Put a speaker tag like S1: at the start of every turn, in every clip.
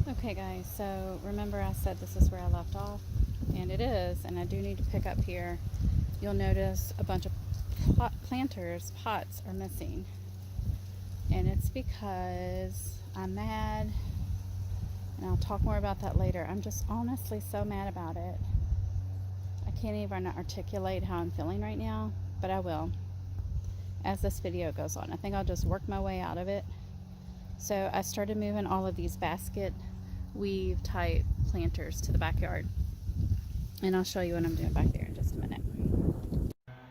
S1: Okay guys, so remember I said this is where I left off, and it is, and I do need to pick up here. You'll notice a bunch of pots are missing, and it's because I'm mad, and I'll talk more about that later. I'm just honestly so mad about it. I can't even articulate how I'm feeling right now, but I will as this video goes on. I think I'll just work my way out of it. So I started moving all of these basket weave type planters to the backyard, and I'll show you what I'm doing back there in just a minute.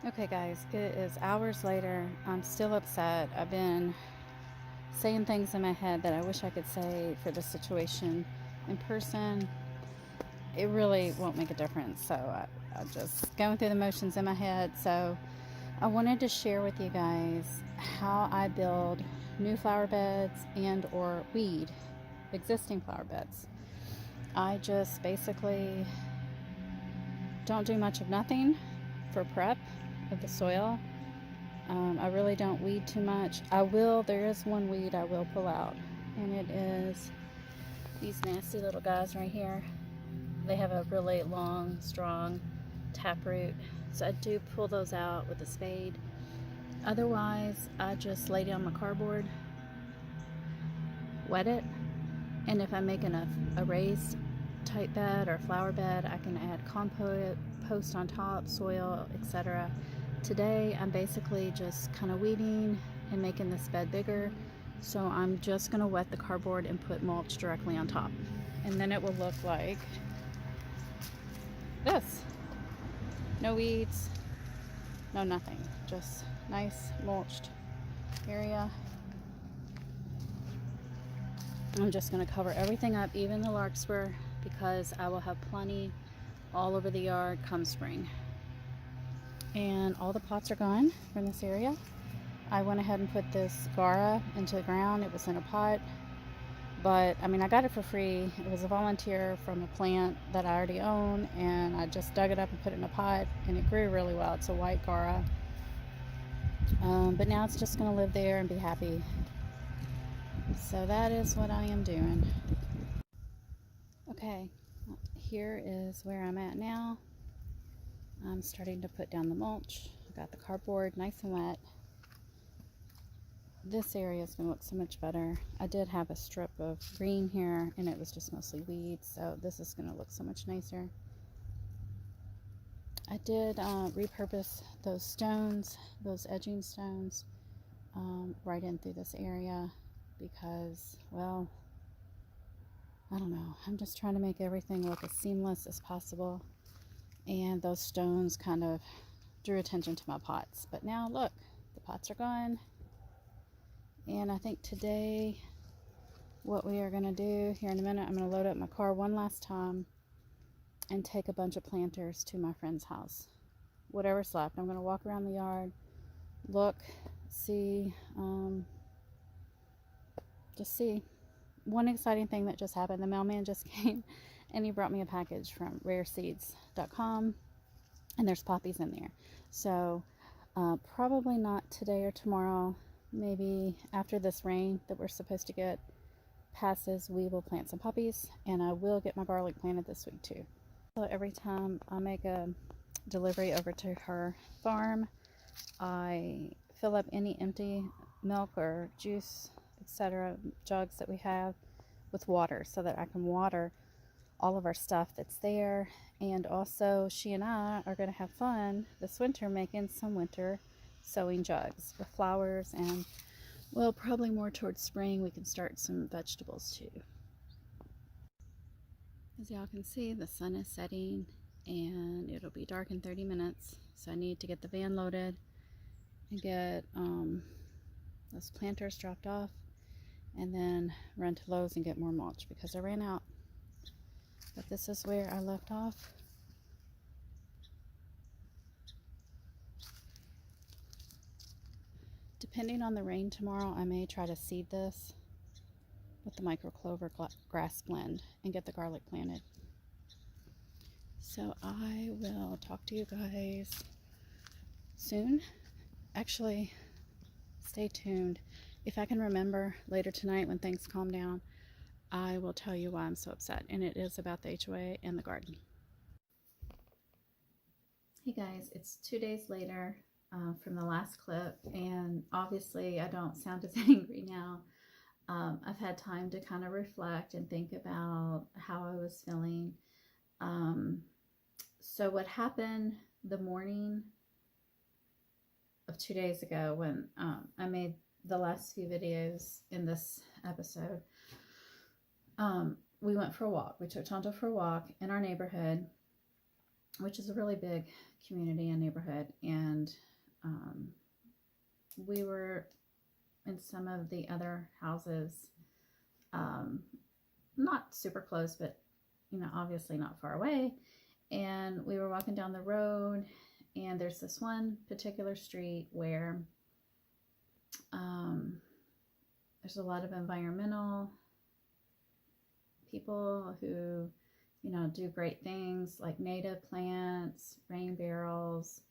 S1: Okay guys, it is hours later. I'm still upset. I've been saying things in my head that I wish I could say for this situation in person. It really won't make a difference, so I'm just going through the motions in my head. So I wanted to share with you guys how I build new flower beds and or weed existing flower beds. I just basically don't do much of nothing for prep of the soil. I really don't weed too much. There is one weed I will pull out, and it is these nasty little guys right here. They have a really long, strong taproot, so I do pull those out with a spade. Otherwise, I just lay down my cardboard, wet it, and if I'm making a raised type bed or flower bed, I can add compost on top, soil, etc. Today I'm basically just kind of weeding and making this bed bigger, so I'm just going to wet the cardboard and put mulch directly on top, and then it will look like this. No weeds, no nothing, just nice mulched area. I'm just going to cover everything up, even the larkspur, because I will have plenty all over the yard come spring. And all the pots are gone from this area. I went ahead and put this Gara into the ground. It was in a pot, but I mean, I got it for free. It was a volunteer from a plant that I already own, and I just dug it up and put it in a pot, and it grew really well. It's a white Gara. But now it's just going to live there and be happy. So that is what I am doing. Okay, here is where I'm at now. I'm starting to put down the mulch. I got the cardboard nice and wet. This area is going to look so much better. I did have a strip of green here, and it was just mostly weeds, so this is going to look so much nicer. I did repurpose those stones, those edging stones, right in through this area because, well, I don't know. I'm just trying to make everything look as seamless as possible, and those stones kind of drew attention to my pots. But now look, the pots are gone, and I think today what we are going to do here in a minute, I'm going to load up my car one last time and take a bunch of planters to my friend's house. Whatever's left, I'm going to walk around the yard, look, see, just see. One exciting thing that just happened, the mailman just came and he brought me a package from rareseeds.com, and there's poppies in there. So probably not today or tomorrow, maybe after this rain that we're supposed to get passes, we will plant some poppies, and I will get my garlic planted this week too. So every time I make a delivery over to her farm, I fill up any empty milk or juice, etc. jugs that we have with water so that I can water all of our stuff that's there. And also, she and I are going to have fun this winter making some winter sewing jugs with flowers, and well, probably more towards spring we can start some vegetables too. As y'all can see, the sun is setting and it'll be dark in 30 minutes, so I need to get the van loaded and get those planters dropped off, and then run to Lowe's and get more mulch because I ran out. But this is where I left off. Depending on the rain tomorrow, I may try to seed this with the micro clover grass blend and get the garlic planted. So I will talk to you guys soon. Actually, stay tuned. If I can remember later tonight when things calm down, I will tell you why I'm so upset, and it is about the HOA and the garden. Hey guys, it's 2 days later from the last clip, and obviously I don't sound as angry now. I've had time to kind of reflect and think about how I was feeling. So what happened the morning of 2 days ago when I made the last few videos in this episode, we went for a walk. We took Tonto for a walk in our neighborhood, which is a really big community and neighborhood, and we were in some of the other houses, not super close, but obviously not far away. And we were walking down the road, and there's this one particular street where there's a lot of environmental people who do great things like native plants, rain barrels,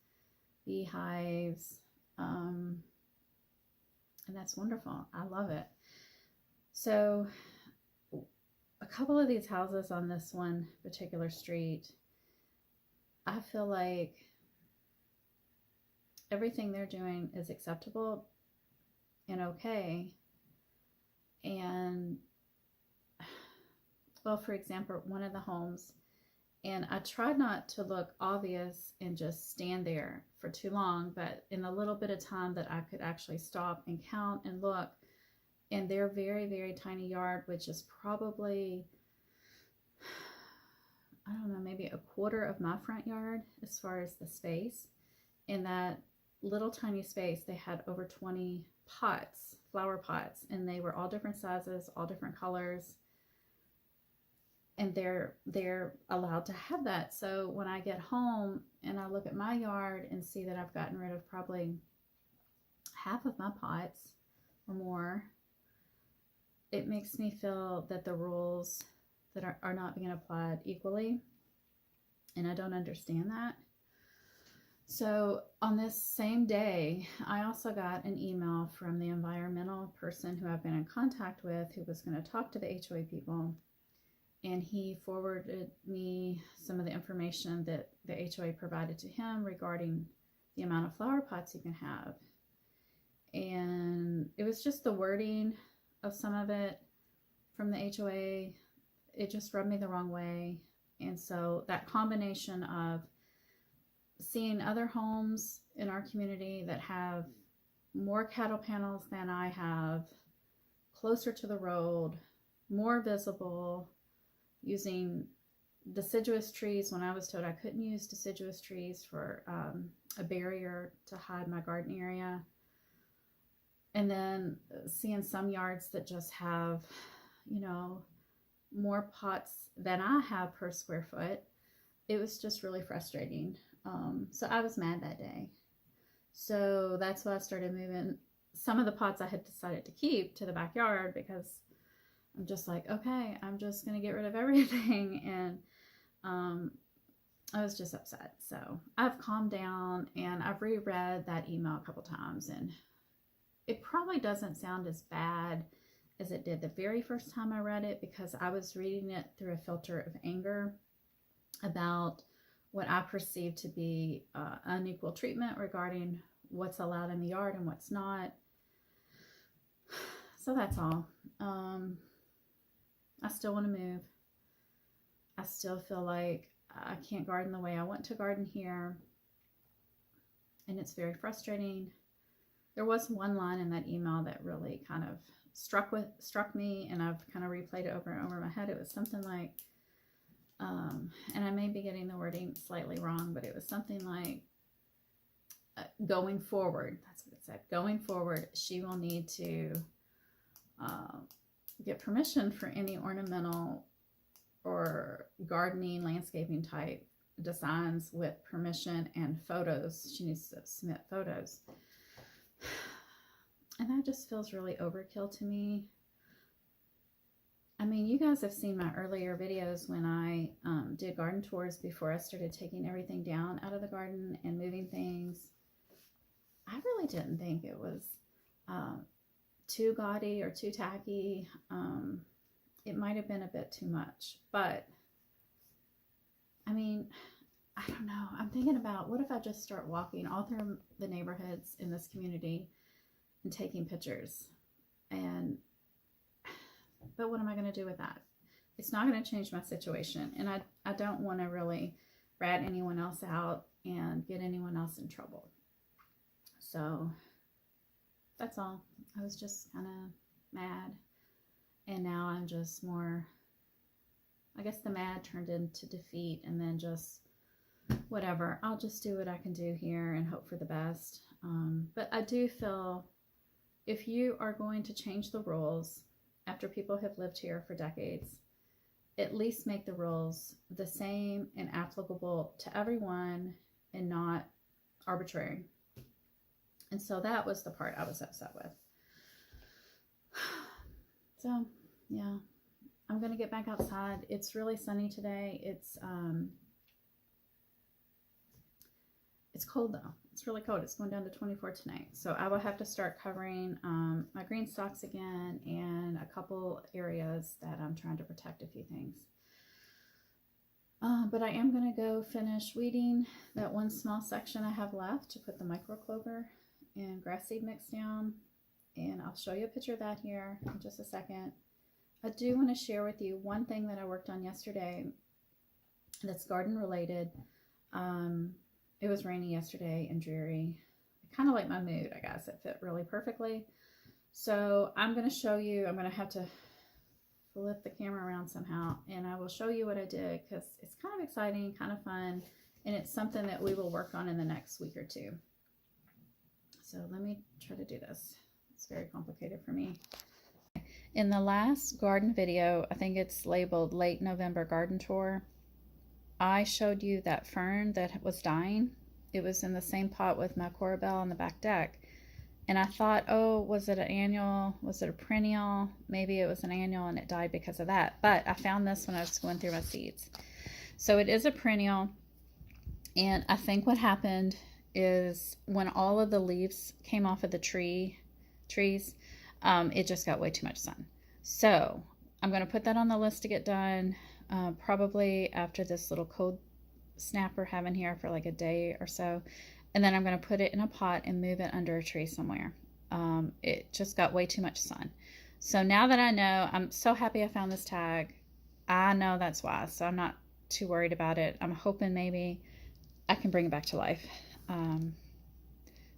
S1: beehives, and that's wonderful. I love it. So a couple of these houses on this one particular street, I feel like everything they're doing is acceptable and okay. And well, for example, one of the homes, and I tried not to look obvious and just stand there for too long, but in a little bit of time that I could actually stop and count and look, in their very, very tiny yard, which is probably, I don't know, maybe a quarter of my front yard as far as the space. In that little tiny space, they had over 20 pots, flower pots, and they were all different sizes, all different colors. And they're allowed to have that. So when I get home and I look at my yard and see that I've gotten rid of probably half of my pots or more, it makes me feel that the rules that are not being applied equally, and I don't understand that. So on this same day, I also got an email from the environmental person who I've been in contact with, who was going to talk to the HOA people. And he forwarded me some of the information that the HOA provided to him regarding the amount of flower pots you can have. And it was just the wording of some of it from the HOA. It just rubbed me the wrong way. And so that combination of seeing other homes in our community that have more cattle panels than I have, closer to the road, more visible, using deciduous trees when I was told I couldn't use deciduous trees for a barrier to hide my garden area. And then seeing some yards that just have, more pots than I have per square foot. It was just really frustrating. So I was mad that day. So that's why I started moving some of the pots I had decided to keep to the backyard, because I'm just like, okay, I'm just going to get rid of everything. And I was just upset. So I've calmed down and I've reread that email a couple times, and it probably doesn't sound as bad as it did the very first time I read it, because I was reading it through a filter of anger about what I perceived to be unequal treatment regarding what's allowed in the yard and what's not. So that's all. I still want to move. I still feel like I can't garden the way I want to garden here, and it's very frustrating. There was one line in that email that really kind of struck me, and I've kind of replayed it over and over in my head. It was something like, and I may be getting the wording slightly wrong, but it was something like, going forward, that's what it said, going forward, she will need to get permission for any ornamental or gardening, landscaping type designs with permission and photos. She needs to submit photos. And that just feels really overkill to me. I mean, you guys have seen my earlier videos when I did garden tours before I started taking everything down out of the garden and moving things. I really didn't think it was too gaudy or too tacky. it might have been a bit too much. But I mean, I don't know. I'm thinking about, what if I just start walking all through the neighborhoods in this community and taking pictures? But what am I going to do with that? It's not going to change my situation. And I don't want to really rat anyone else out and get anyone else in trouble. So that's all. I was just kind of mad. And now I'm just more, I guess the mad turned into defeat, and then just whatever. I'll just do what I can do here and hope for the best. But I do feel, if you are going to change the rules after people have lived here for decades, at least make the rules the same and applicable to everyone and not arbitrary. And so that was the part I was upset with. So, yeah, I'm going to get back outside. It's really sunny today. It's cold though. It's really cold. It's going down to 24 tonight. So I will have to start covering my green stalks again, and a couple areas that I'm trying to protect a few things. But I am going to go finish weeding that one small section I have left to put the micro clover and grass seed mix down. And I'll show you a picture of that here in just a second. I do want to share with you one thing that I worked on yesterday that's garden related. It was rainy yesterday and dreary. Kind of like my mood, I guess. It fit really perfectly. So I'm going to show you. I'm going to have to flip the camera around somehow, and I will show you what I did, because it's kind of exciting, kind of fun, and it's something that we will work on in the next week or two. So let me try to do this. It's very complicated for me. In the last garden video, I think it's labeled Late November Garden Tour, I showed you that fern that was dying. It was in the same pot with my corabelle on the back deck. And I thought, oh, was it an annual? Was it a perennial? Maybe it was an annual and it died because of that. But I found this when I was going through my seeds. So it is a perennial. And I think what happened is when all of the leaves came off of the trees, it just got way too much sun. So I'm going to put that on the list to get done probably after this little cold snap we're having here for like a day or so. And then I'm going to put it in a pot and move it under a tree somewhere. It just got way too much sun. So now that I know, I'm so happy I found this tag. I know that's why, so I'm not too worried about it. I'm hoping maybe I can bring it back to life.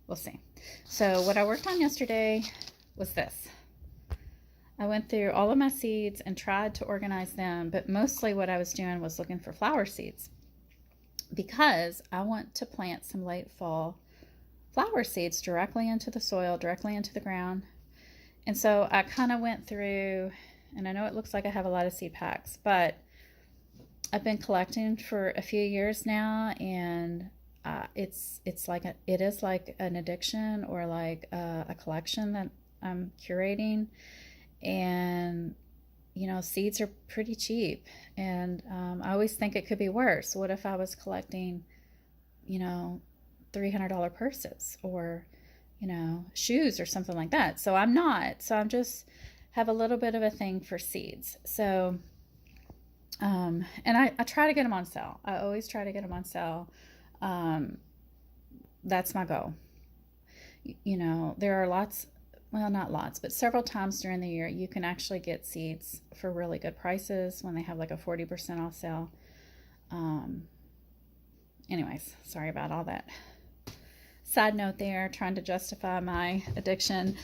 S1: We'll see. So what I worked on yesterday was this. I went through all of my seeds and tried to organize them, but mostly what I was doing was looking for flower seeds, because I want to plant some late fall flower seeds directly into the soil, directly into the ground. And so I kind of went through, and I know it looks like I have a lot of seed packs, but I've been collecting for a few years now, and it is like an addiction, or like a collection that I'm curating. And you know, seeds are pretty cheap, and I always think it could be worse. What if I was collecting, you know, $300 purses, or, you know, shoes or something like that? So I'm not. So I'm just have a little bit of a thing for seeds. So, and I try to get them on sale. I always try to get them on sale. That's my goal. You know, there are lots. Well, not lots, but several times during the year, you can actually get seeds for really good prices when they have like a 40% off sale. Anyways, sorry about all that. Side note there, trying to justify my addiction.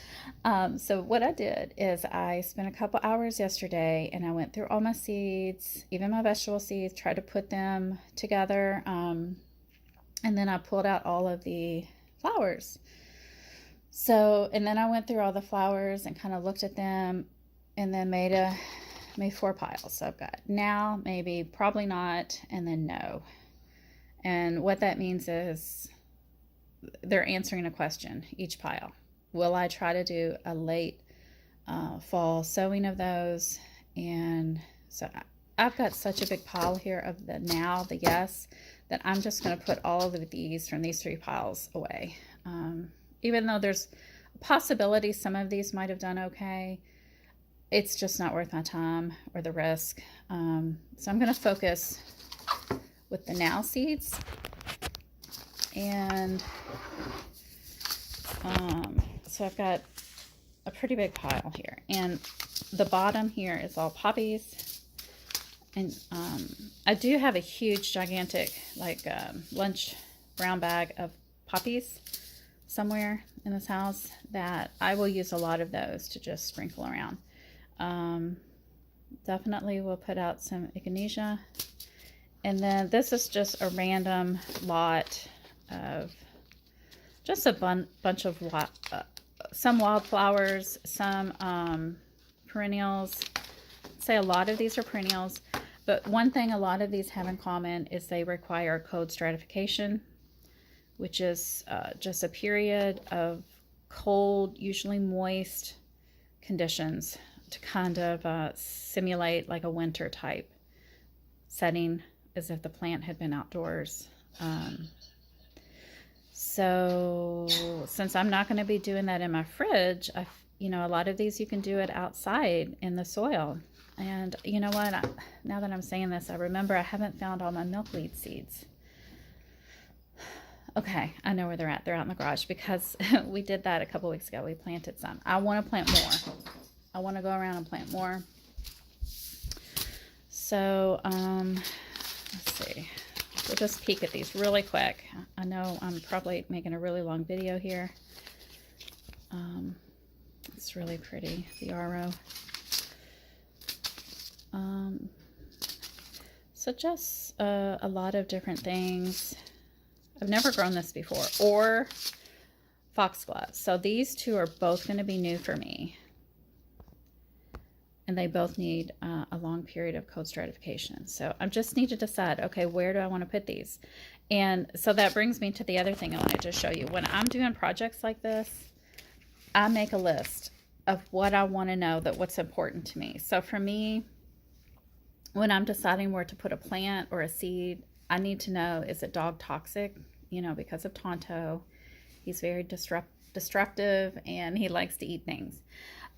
S1: So what I did is I spent a couple hours yesterday, and I went through all my seeds, even my vegetable seeds, tried to put them together. And then I pulled out all of the flowers. So, and then I went through all the flowers and kind of looked at them, and then made 4 piles. So I've got now, maybe, probably not, and then no. And what that means is they're answering a question, each pile. Will I try to do a late fall sowing of those? And so I've got such a big pile here of the now, the yes, that I'm just going to put all of these from these 3 piles away. Even though there's a possibility some of these might have done okay, it's just not worth my time or the risk. So I'm going to focus with the now seeds. And so I've got a pretty big pile here. And the bottom here is all poppies. And I do have a huge, gigantic, like lunch brown bag of poppies somewhere in this house that I will use a lot of those to just sprinkle around. Definitely will put out some echinacea. And then this is just a random lot of just a bunch of some wildflowers, some perennials. I'd say a lot of these are perennials, but one thing a lot of these have in common is they require code stratification, which is just a period of cold, usually moist conditions to kind of simulate like a winter type setting, as if the plant had been outdoors. So since I'm not going to be doing that in my fridge, you know, a lot of these you can do it outside in the soil. And you know what, now that I'm saying this, I remember I haven't found all my milkweed seeds. Okay, I know where they're at. They're out in the garage because we did that a couple weeks ago. We planted some. I want to plant more. I want to go around and plant more. So, let's see. We'll just peek at these really quick. I know I'm probably making a really long video here. It's really pretty, the RO. So just a lot of different things. I've never grown this before, or foxglove. So these two are both going to be new for me. And they both need a long period of code stratification. So I just need to decide, okay, where do I want to put these? And so that brings me to the other thing I wanted to show you. When I'm doing projects like this, I make a list of what I want to know, that what's important to me. So for me, when I'm deciding where to put a plant or a seed, I need to know, is it dog toxic? You know, because of Tonto, he's very destructive and he likes to eat things.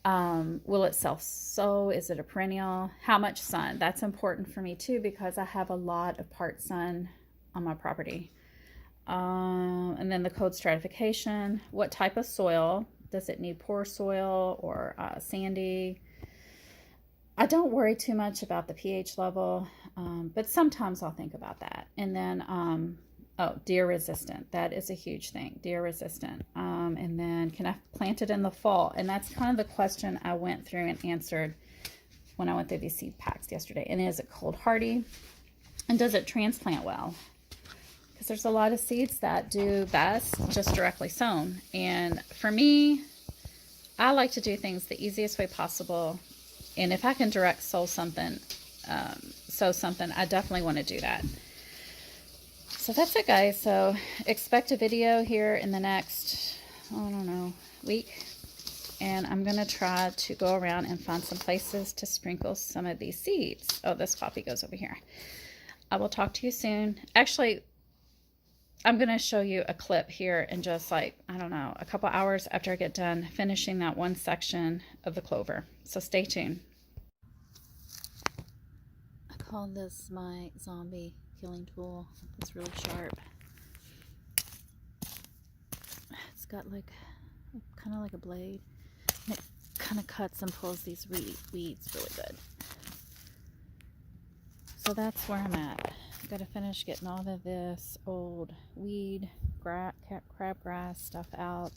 S1: Will it self-sow? Is it a perennial? How much sun? That's important for me too, because I have a lot of part sun on my property. And then the code stratification. What type of soil? Does it need poor soil or sandy? I don't worry too much about the pH level, but sometimes I'll think about that. And then, oh, deer resistant. That is a huge thing, deer resistant. And then can I plant it in the fall? And that's kind of the question I went through and answered when I went through these seed packs yesterday. And is it cold hardy? And does it transplant well? Because there's a lot of seeds that do best just directly sown. And for me, I like to do things the easiest way possible. And if I can direct sow something, I definitely want to do that. So that's it, guys. So expect a video here in the next, I don't know, week. And I'm going to try to go around and find some places to sprinkle some of these seeds. Oh, this poppy goes over here. I will talk to you soon. Actually, I'm going to show you a clip here in just like, I don't know, a couple hours after I get done finishing that one section of the clover. So stay tuned. I call this my zombie killing tool. It's really sharp. It's got like, kind of like a blade. And it kind of cuts and pulls these weeds really good. So that's where I'm at. I've got to finish getting all of this old weed, crabgrass stuff out.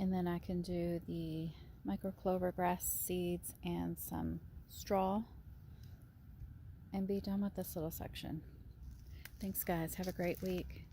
S1: And then I can do the micro clover grass seeds and some straw and be done with this little section. Thanks, guys. Have a great week.